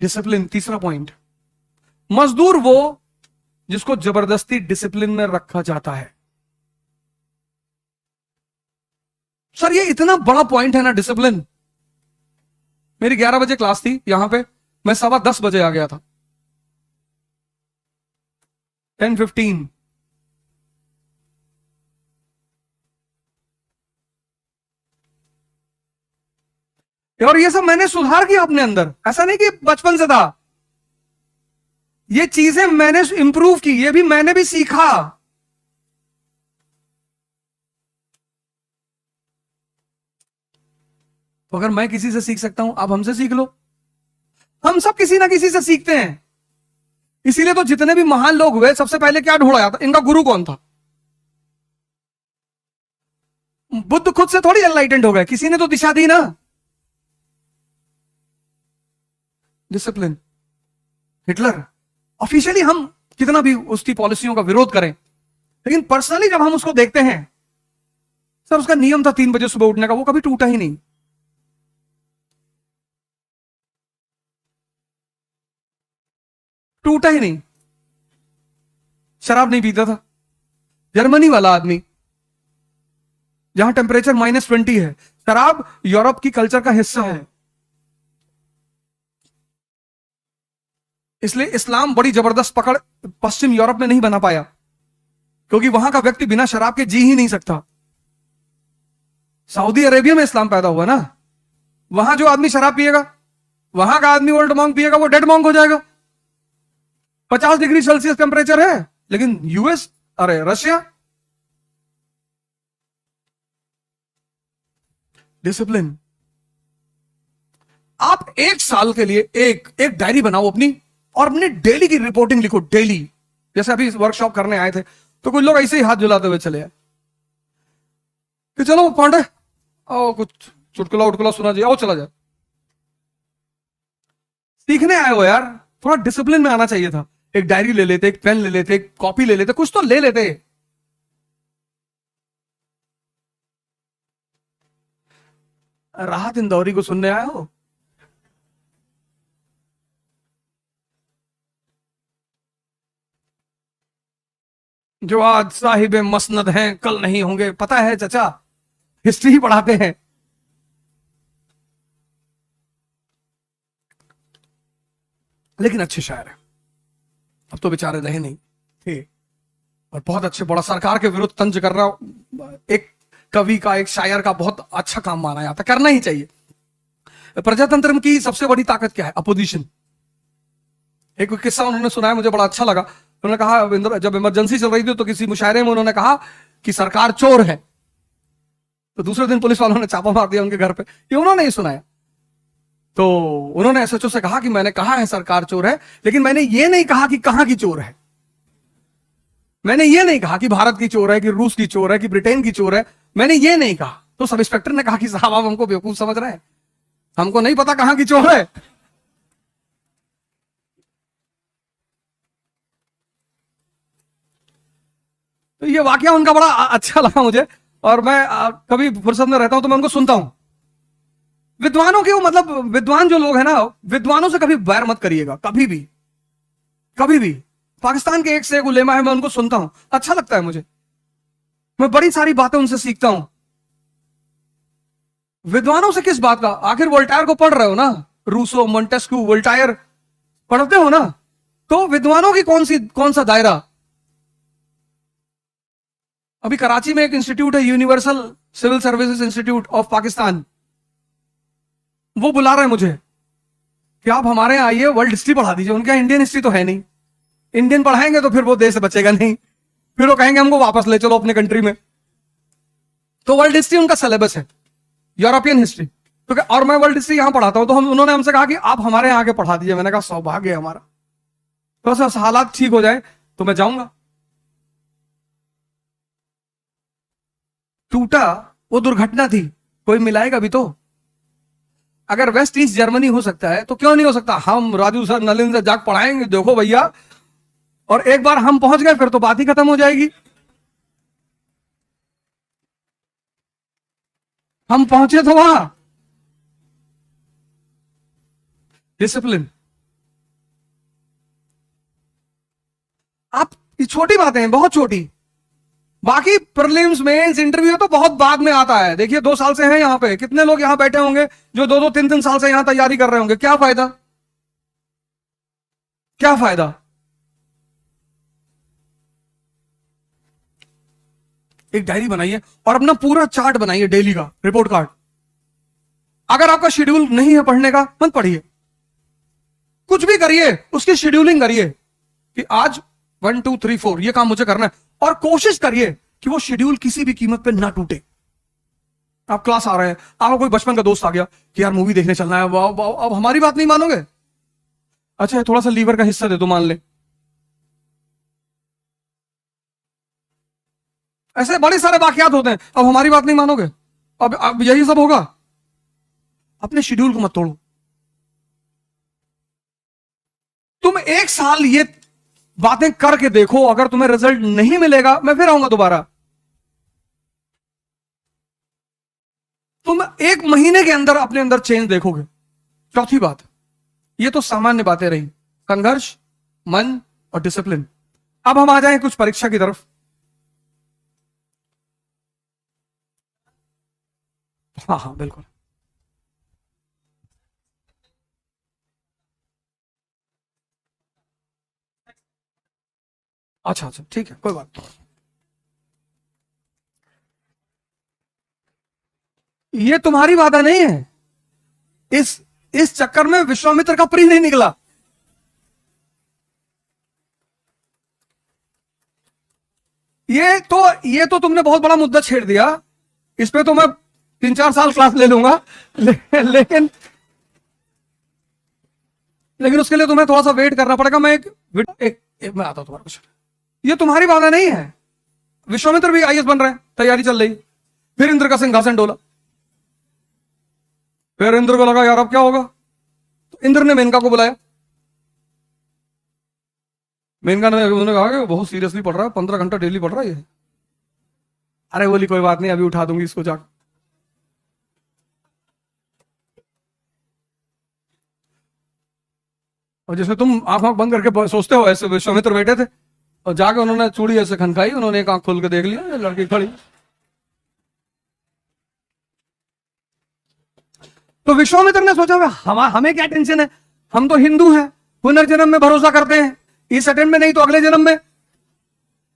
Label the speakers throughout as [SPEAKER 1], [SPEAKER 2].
[SPEAKER 1] Discipline तीसरा point. मजदूर वो जिसको जबरदस्ती डिसिप्लिन में रखा जाता है। सर ये इतना बड़ा पॉइंट है ना डिसिप्लिन। मेरी 11 बजे क्लास थी यहां पे, मैं 10:15 बजे आ गया था, 10:15। और ये सब मैंने सुधार किया अपने अंदर, ऐसा नहीं कि बचपन से था। ये चीजें मैंने इंप्रूव की, ये भी मैंने भी सीखा। तो अगर मैं किसी से सीख सकता हूं, आप हमसे सीख लो। हम सब किसी ना किसी से सीखते हैं। इसीलिए तो जितने भी महान लोग हुए, सबसे पहले क्या ढूंढा जाता, इनका गुरु कौन था? बुद्ध खुद से थोड़ी एनलाइटेंड हो गए, किसी ने तो दिशा दी ना। डिसिप्लिन। हिटलर, ऑफिशियली हम कितना भी उसकी पॉलिसियों का विरोध करें, लेकिन पर्सनली जब हम उसको देखते हैं, सर उसका नियम था 3 बजे सुबह उठने का, वो कभी टूटा ही नहीं। टूटा ही नहीं। शराब नहीं पीता था। जर्मनी वाला आदमी, जहां टेम्परेचर -20 है। शराब यूरोप की कल्चर का हिस्सा है, इसलिए इस्लाम बड़ी जबरदस्त पकड़ पश्चिम यूरोप में नहीं बना पाया, क्योंकि वहां का व्यक्ति बिना शराब के जी ही नहीं सकता। सऊदी अरेबिया में इस्लाम पैदा हुआ ना, वहां जो आदमी शराब पिएगा, वहां का आदमी ओल्ड मॉन्क पिएगा, वो डेड मॉन्क हो जाएगा। 50 डिग्री सेल्सियस टेम्परेचर है, लेकिन यूएस, अरे रशिया। डिसिप्लिन। आप 1 साल के लिए एक एक डायरी बनाओ अपनी, और अपने डेली की रिपोर्टिंग लिखो, डेली। जैसे अभी वर्कशॉप करने आए थे, तो कुछ लोग ऐसे ही हाथ झुलाते हुए चले आए कि चलो पांडे आओ, कुछ चुटकुला उटकुला सुना जाए, आओ चला जाए। सीखने आए हो यार, थोड़ा डिसिप्लिन में आना चाहिए था। एक डायरी ले लेते, एक पेन ले लेते, एक कॉपी ले लेते, कुछ तो ले लेते। राहत इंदौरी को सुनने आए हो? जो आज साहिब मसनद हैं, कल नहीं होंगे, पता है चचा, हिस्ट्री ही पढ़ाते हैं। लेकिन अच्छे शायर है, अब तो बेचारे रहे नहीं थे, और बहुत अच्छे, बड़ा सरकार के विरुद्ध तंज कर रहा। एक कवि का, एक शायर का बहुत अच्छा काम माना जाता, करना ही चाहिए। प्रजातंत्र की सबसे बड़ी ताकत क्या है? अपोजिशन। एक किस्सा उन्होंने सुनाया, मुझे बड़ा अच्छा लगा। उन्होंने कहा, जब इमरजेंसी चल रही थी तो किसी मुशायरे में उन्होंने कहा कि सरकार चोर है, तो दूसरे दिन पुलिस वालों ने छापा मार दिया उनके घर पे। ये उन्होंने ही सुनाया। तो उन्होंने एसएचओ से कहा कि मैंने कहा है सरकार चोर है, लेकिन मैंने ये नहीं कहा कि कहां की चोर है। मैंने ये नहीं कहा कि भारत की चोर है, कि रूस की चोर है, कि ब्रिटेन की चोर है। मैंने ये नहीं कहा। तो सब इंस्पेक्टर ने कहा कि साहब आप हमको बेवकूफ समझ रहे हैं, हमको नहीं पता कहां की चोर है। तो ये वाकया उनका बड़ा अच्छा लगा मुझे, और मैं कभी फुर्सत में रहता हूं तो मैं उनको सुनता हूं। विद्वानों के, मतलब विद्वान जो लोग हैं ना, विद्वानों से कभी बैर मत करिएगा, कभी भी, कभी भी। पाकिस्तान के एक से एक उलेमा है, मैं उनको सुनता हूं, अच्छा लगता है मुझे। मैं बड़ी सारी बातें उनसे सीखता हूं। विद्वानों से किस बात का? आखिर वोल्टायर को पढ़ रहे हो ना, रूसो, मोंटेस्क्यू, वोल्टायर पढ़ते हो ना, तो विद्वानों की कौन सा दायरा। अभी कराची में एक इंस्टीट्यूट है, universal civil services institute of Pakistan, वो बुला रहे हैं मुझे कि आप हमारे यहां आइए, वर्ल्ड हिस्ट्री पढ़ा दीजिए। उनका इंडियन हिस्ट्री तो है नहीं, इंडियन पढ़ाएंगे तो फिर वो देश बचेगा नहीं, फिर वो कहेंगे हमको वापस ले चलो अपने कंट्री में। तो वर्ल्ड हिस्ट्री उनका सिलेबस है, यूरोपियन हिस्ट्री। तो और मैं वर्ल्ड हिस्ट्री यहां पढ़ाता हूं, तो उन्होंने हमसे कहा कि आप हमारे यहाँ आके पढ़ा दीजिए। मैंने कहा सौभाग्य है हमारा, तो बस हालात ठीक हो जाए तो मैं जाऊंगा। टूटा वो दुर्घटना थी, कोई मिलाएगा भी तो। अगर वेस्ट ईस्ट जर्मनी हो सकता है तो क्यों नहीं हो सकता? हम राजू सर, नलिन सर जाग पढ़ाएंगे, देखो भैया, और एक बार हम पहुंच गए फिर तो बात ही खत्म हो जाएगी। हम पहुंचे तो वहां। डिसिप्लिन। छोटी बातें हैं, बहुत छोटी। बाकी प्रीलिम्स मेंस इंटरव्यू तो बहुत बाद में आता है। देखिए 2 साल से हैं यहां पे, कितने लोग यहां बैठे होंगे जो 2-2, 3-3 साल से यहां तैयारी कर रहे होंगे। क्या फायदा, क्या फायदा। एक डायरी बनाइए और अपना पूरा चार्ट बनाइए डेली का, रिपोर्ट कार्ड। अगर आपका शेड्यूल नहीं है पढ़ने का, मत पढ़िए, कुछ भी करिए, उसकी शेड्यूलिंग करिए कि आज 1 2 3 4 ये काम मुझे करना है, और कोशिश करिए कि वो शेड्यूल किसी भी कीमत पे ना टूटे। आप क्लास आ रहे हैं, आपका कोई बचपन का दोस्त आ गया कि यार मूवी देखने चलना है, अब हमारी बात नहीं मानोगे, अच्छा थोड़ा सा लीवर का हिस्सा दे दो, मान ले। ऐसे बड़े सारे वाकयात होते हैं, अब हमारी बात नहीं मानोगे, अब यही सब होगा। अपने शेड्यूल को मत तोड़ो। तुम 1 साल ये बातें करके देखो, अगर तुम्हें रिजल्ट नहीं मिलेगा, मैं फिर आऊंगा दोबारा। तुम 1 महीने के अंदर अपने अंदर चेंज देखोगे। चौथी बात, ये तो सामान्य बातें रही, संघर्ष, मन और डिसिप्लिन। अब हम आ जाएं कुछ परीक्षा की तरफ। हाँ हाँ बिल्कुल। अच्छा अच्छा ठीक है, कोई बात नहीं। ये तुम्हारी बाधा नहीं है। इस इस चक्कर में विश्वामित्र का प्री नहीं निकला। ये तो तुमने बहुत बड़ा मुद्दा छेड़ दिया। इस पे तो मैं 3-4 साल क्लास ले लूंगा, लेकिन लेकिन उसके लिए तुम्हें थोड़ा सा वेट करना पड़ेगा। मैं मैं आता हूं तुम्हारे कुछ। ये तुम्हारी बाधा नहीं है। विश्वामित्र भी आईएएस बन रहे हैं, तैयारी चल रही। फिर इंद्र का सिंहासन डोला। फिर इंद्र को लगा यार अब क्या होगा, तो इंद्र ने मेनका को बुलाया। मेनका ने उन्होंने कहा कि बहुत सीरियसली पढ़ रहा है, 15 घंटा डेली पढ़ रहा है ये। अरे बोली कोई बात नहीं, अभी उठा दूंगी इसको जाकर। और जैसे तुम आंख आंख बंद करके सोचते हो, ऐसे विश्वामित्र बैठे थे और जाके उन्होंने चूड़ी ऐसे खनकाई, उन्होंने एक आंख खोल के देख लिया, लड़की खड़ी। तो विश्वामित्र ने सोचा हमें क्या टेंशन है, हम तो हिंदू हैं, पुनर्जन्म में भरोसा करते हैं, इस अटेम्प्ट में नहीं तो अगले जन्म में।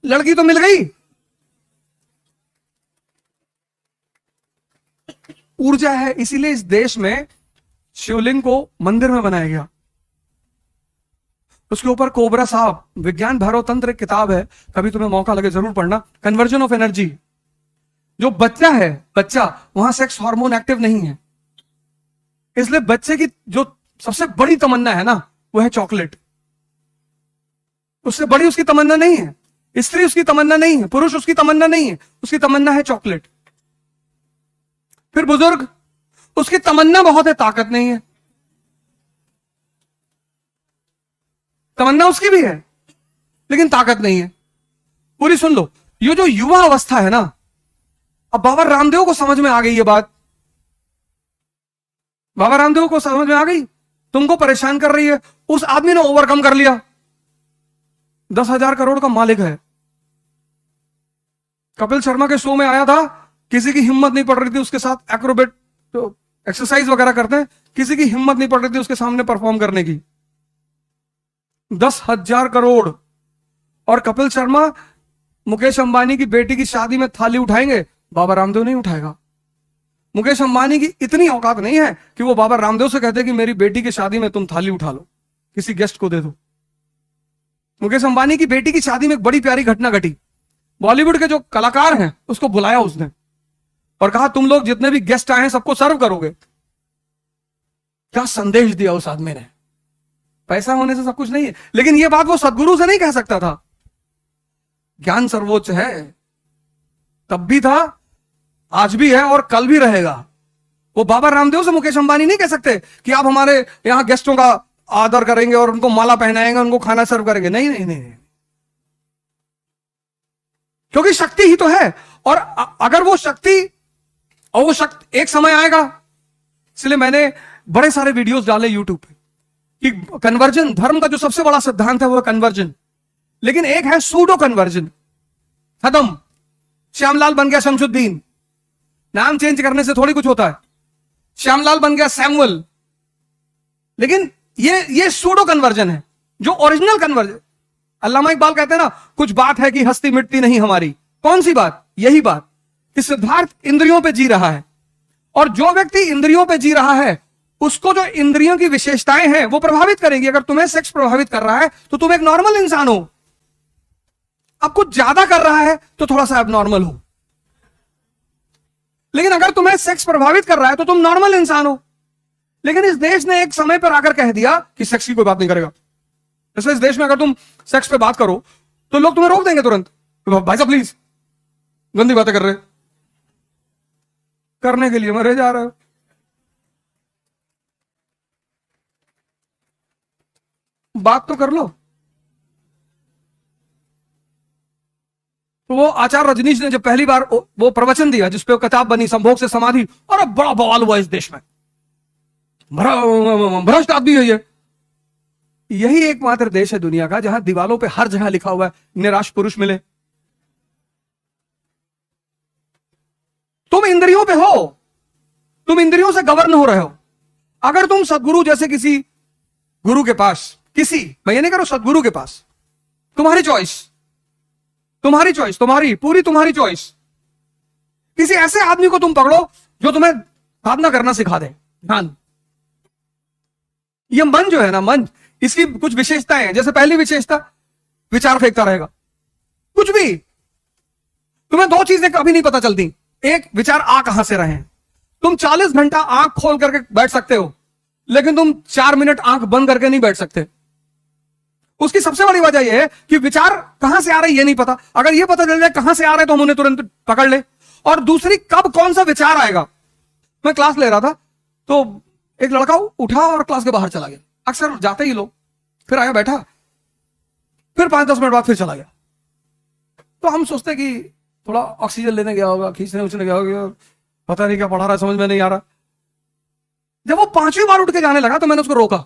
[SPEAKER 1] लड़की तो मिल गई। ऊर्जा है, इसीलिए इस देश में शिवलिंग को मंदिर में बनाया गया। उसके ऊपर कोबरा साहब, विज्ञान भैरव तंत्र एक किताब है, कभी तुम्हें मौका लगे जरूर पढ़ना। Conversion of energy. जो बच्चा है, बच्चा, वहां सेक्स हार्मोन एक्टिव नहीं है, इसलिए बच्चे की जो सबसे बड़ी तमन्ना है ना, वो है चॉकलेट। उससे बड़ी उसकी तमन्ना नहीं है। स्त्री उसकी तमन्ना नहीं है, पुरुष उसकी तमन्ना नहीं है, उसकी तमन्ना है चॉकलेट। फिर बुजुर्ग, उसकी तमन्ना बहुत है, ताकत नहीं है। तमन्ना उसकी भी है लेकिन ताकत नहीं है। पूरी सुन लो। ये जो युवा अवस्था है ना, अब बाबा रामदेव को समझ में आ गई ये बात। बाबा रामदेव को समझ में आ गई, तुमको परेशान कर रही है। उस आदमी ने ओवरकम कर लिया, 10,000 करोड़ का मालिक है। कपिल शर्मा के शो में आया था, किसी की हिम्मत नहीं पड़ रही थी उसके साथ एक्रोबेट तो एक्सरसाइज वगैरह करते हैं, किसी की हिम्मत नहीं पड़ रही थी उसके सामने परफॉर्म करने की। 10,000 करोड़। और कपिल शर्मा मुकेश अंबानी की बेटी की शादी में थाली उठाएंगे, बाबा रामदेव नहीं उठाएगा। मुकेश अंबानी की इतनी औकात नहीं है कि वो बाबा रामदेव से कहते कि मेरी बेटी की शादी में तुम थाली उठा लो, किसी गेस्ट को दे दो। मुकेश अंबानी की बेटी की शादी में एक बड़ी प्यारी घटना घटी। बॉलीवुड के जो कलाकार हैं उसको बुलाया उसने और कहा तुम लोग जितने भी गेस्ट आए हैं सबको सर्व करोगे। क्या संदेश दिया उस आदमी ने। पैसा होने से सब कुछ नहीं है, लेकिन यह बात वो सदगुरु से नहीं कह सकता था। ज्ञान सर्वोच्च है, तब भी था, आज भी है और कल भी रहेगा। वो बाबा रामदेव से मुकेश अंबानी नहीं कह सकते कि आप हमारे यहां गेस्टों का आदर करेंगे और उनको माला पहनाएंगे, उनको खाना सर्व करेंगे। नहीं नहीं नहीं, नहीं। क्योंकि शक्ति ही तो है। और अगर वो शक्ति एक समय आएगा, इसलिए मैंने बड़े सारे वीडियोस डाले यूट्यूब पे कि कन्वर्जन, धर्म का जो सबसे बड़ा सिद्धांत है वो है कन्वर्जन। लेकिन एक है सूडो कन्वर्जन, खत्म। श्यामलाल बन गया शमशुद्दीन, नाम चेंज करने से थोड़ी कुछ होता है। श्यामलाल बन गया सैमुअल, लेकिन ये सूडो कन्वर्जन है। जो ओरिजिनल कन्वर्जन, अल्लामा इकबाल कहते हैं ना, कुछ बात है कि हस्ती मिटती नहीं हमारी। कौन सी बात? यही बात कि सिद्धार्थ इंद्रियों पे जी रहा है, और जो व्यक्ति इंद्रियों पे जी रहा है उसको जो इंद्रियों की विशेषताएं हैं वो प्रभावित करेंगी। अगर तुम्हें सेक्स प्रभावित कर रहा है तो तुम एक नॉर्मल इंसान हो। अब कुछ ज्यादा कर रहा है तो थोड़ा सा एबनॉर्मल हो, लेकिन अगर तुम्हें सेक्स प्रभावित कर रहा है तो तुम नॉर्मल इंसान हो। लेकिन इस देश ने एक समय पर आकर कह दिया कि सेक्स की कोई बात नहीं करेगा। जैसे इस देश में अगर तुम सेक्स पे बात करो तो लोग तुम्हें रोक देंगे तुरंत, भाई साहब प्लीज, गंदी बातें कर रहे, करने के लिए मरे जा रहे हो। बात तो कर लो। तो वो आचार्य रजनीश ने जब पहली बार वो प्रवचन दिया जिसपे वो किताब बनी संभोग से समाधि, और अब बड़ा बवाल हुआ इस देश में, भ्रष्ट आदमी है ये। यही एकमात्र देश है दुनिया का जहां दीवालों पे हर जगह लिखा हुआ है निराश पुरुष मिले। तुम इंद्रियों पे हो, तुम इंद्रियों से गवर्न हो रहे हो। अगर तुम सदगुरु जैसे किसी गुरु के पास, किसी, मैं ये नहीं करो सदगुरु के पास, तुम्हारी चॉइस, तुम्हारी चॉइस, तुम्हारी पूरी तुम्हारी चॉइस, किसी ऐसे आदमी को तुम पकड़ो जो तुम्हें साधना करना सिखा दे। ध्यान, ये मन जो है ना, मन, इसकी कुछ विशेषताएं हैं। जैसे पहली विशेषता, विचार फेंकता रहेगा। कुछ भी, तुम्हें दो चीजें कभी नहीं पता चलती। एक, विचार आ कहां से रहे हैं। तुम 40 घंटा आंख खोल करके बैठ सकते हो, लेकिन तुम 4 मिनट आंख बंद करके नहीं बैठ सकते। उसकी सबसे बड़ी वजह यह है कि विचार कहां से आ रहे ये नहीं पता। अगर ये पता चल जाए कहां से आ रहे तो हम उन्हें तुरंत पकड़ ले। और दूसरी, कब कौन सा विचार आएगा। मैं क्लास ले रहा था तो एक लड़का उठा और क्लास के बाहर चला गया। अक्सर जाते ही लोग, फिर आया बैठा, फिर 5-10 मिनट बाद फिर चला गया। तो हम सोचते कि थोड़ा ऑक्सीजन लेने गया होगा, खींचने उछने गया होगा, पता नहीं क्या पढ़ा रहा है, समझ में नहीं आ रहा। जब वो 5वीं बार उठ के जाने लगा तो मैंने उसको रोका।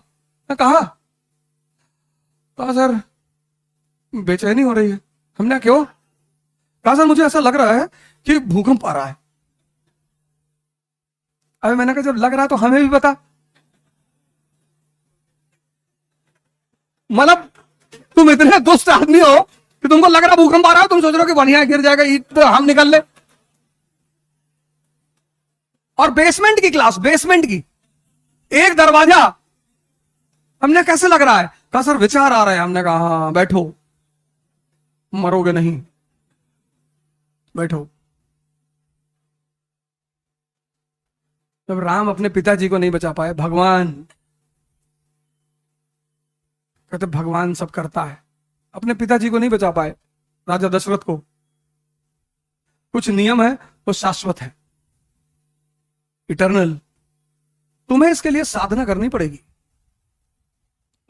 [SPEAKER 1] मैं कहा सर बेचैनी हो रही है। हमने क्यों? कहा सर मुझे ऐसा लग रहा है कि भूकंप आ रहा है। अबे मैंने कहा जब लग रहा है तो हमें भी बता। मतलब तुम इतने दुष्ट आदमी हो कि तुमको लग रहा भूकंप आ रहा है, तुम सोच रहे हो कि बढ़िया गिर जाएगा ईट तो हम निकल ले। और बेसमेंट की क्लास, बेसमेंट की, एक दरवाजा। हमने कैसे लग रहा है? कहा सर विचार आ रहा है। हमने कहा हाँ बैठो, मरोगे नहीं, बैठो। जब राम अपने पिताजी को नहीं बचा पाए, भगवान कहते भगवान सब करता है, अपने पिताजी को नहीं बचा पाए, राजा दशरथ को। कुछ नियम है वो शाश्वत है, इटर्नल। तुम्हें इसके लिए साधना करनी पड़ेगी।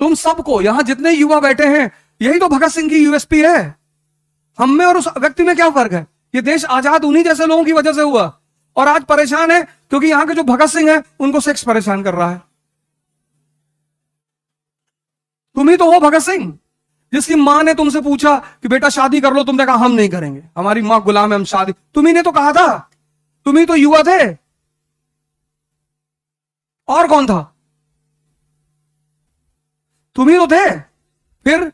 [SPEAKER 1] तुम सबको, यहां जितने युवा बैठे हैं, यही तो भगत सिंह की यूएसपी है। हम में और उस व्यक्ति में क्या फर्क है? ये देश आजाद उन्हीं जैसे लोगों की वजह से हुआ, और आज परेशान है क्योंकि यहां के जो भगत सिंह है उनको सेक्स परेशान कर रहा है। तुम ही तो हो भगत सिंह, जिसकी मां ने तुमसे पूछा कि बेटा शादी कर लो, तुमने कहा हम नहीं करेंगे, हमारी मां गुलाम है, हम शादी। तुम्ही ने तो कहा था, तुम ही तो युवा थे। और कौन था? तुम ही तो थे। फिर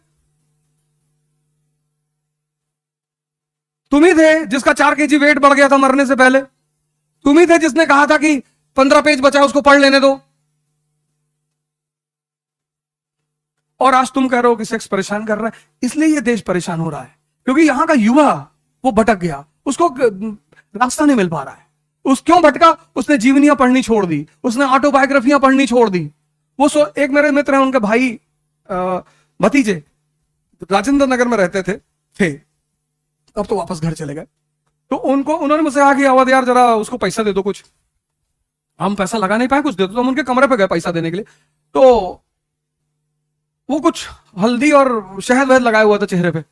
[SPEAKER 1] तुम ही थे जिसका 4 kg वेट बढ़ गया था मरने से पहले। तुम ही थे जिसने कहा था कि 15 पेज बचा उसको पढ़ लेने दो। और आज तुम कह रहे हो कि सेक्स परेशान कर रहा है। इसलिए ये देश परेशान हो रहा है क्योंकि यहां का युवा वो भटक गया, उसको रास्ता नहीं मिल पा रहा है। क्यों भटका? उसने जीवनियां पढ़नी छोड़ दी, उसने ऑटोबायोग्राफियां पढ़नी छोड़ दी। वो एक मेरे मित्र हैं, उनके भाई भतीजे राजेंद्र नगर में रहते थे, अब तो वापस घर चले गए। तो उन्होंने मुझसे कहा कि अवध यार जरा उसको पैसा दे दो कुछ। हम पैसा लगा नहीं पाए, कुछ दे दो। तो हम उनके कमरे पे गए पैसा देने के लिए। तो वो कुछ हल्दी और शहद वहद लगाया हुआ था चेहरे पे।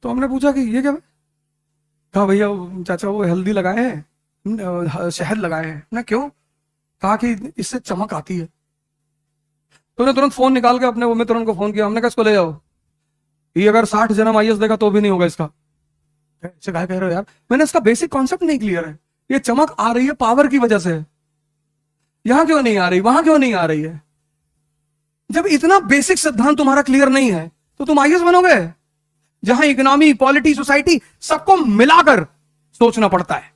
[SPEAKER 1] तो हमने पूछा कि ये क्या? कहा भैया चाचा वो हल्दी लगाए हैं, शहद लगाए हैं ना। क्यों? कहा कि इससे चमक आती है। तो उन्हें तुरंत फोन निकाल के अपने वो मित्र को फोन किया। हमने कहा इसको ले जाओ, ये अगर 60 जन्म आईएएस देगा तो भी नहीं होगा इसका। ऐसे कह रहे हो यार, मैंने इसका बेसिक कॉन्सेप्ट नहीं क्लियर है। ये चमक आ रही है पावर की वजह से, यहां क्यों नहीं आ रही, वहां क्यों नहीं आ रही है? जब इतना बेसिक सिद्धांत तुम्हारा क्लियर नहीं है तो तुम आईएएस बनोगे? जहां इकोनॉमी, पॉलिटी, सोसाइटी सबको मिलाकर सोचना पड़ता है।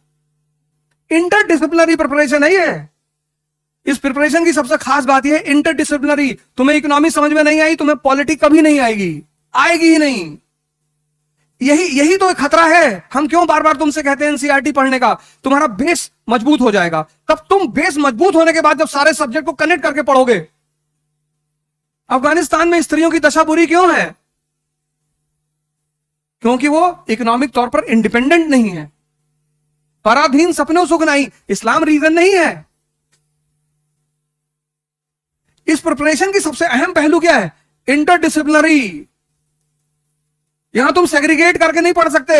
[SPEAKER 1] इंटरडिसिप्लिनरी प्रिपरेशन है ये। इस प्रिपरेशन की सबसे खास बात यह है इंटरडिसिप्लिनरी। तुम्हें इकोनॉमी समझ में नहीं आई, तुम्हें पॉलिटी कभी नहीं आएगी, आएगी ही नहीं। यही तो एक खतरा है। हम क्यों बार बार तुमसे कहते हैं एनसीईआरटी पढ़ने का? तुम्हारा बेस मजबूत हो जाएगा। तब तुम बेस मजबूत होने के बाद जब सारे सब्जेक्ट को कनेक्ट करके पढ़ोगे। अफगानिस्तान में स्त्रियों की दशा बुरी क्यों है? क्योंकि वो इकोनॉमिक तौर पर इंडिपेंडेंट नहीं है। पराधीन सपनों सुख नहीं, इस्लाम रीजन नहीं है। इस प्रिपरेशन की सबसे अहम पहलू क्या है? इंटरडिसिप्लिनरी। यहां तुम सेग्रीगेट करके नहीं पढ़ सकते।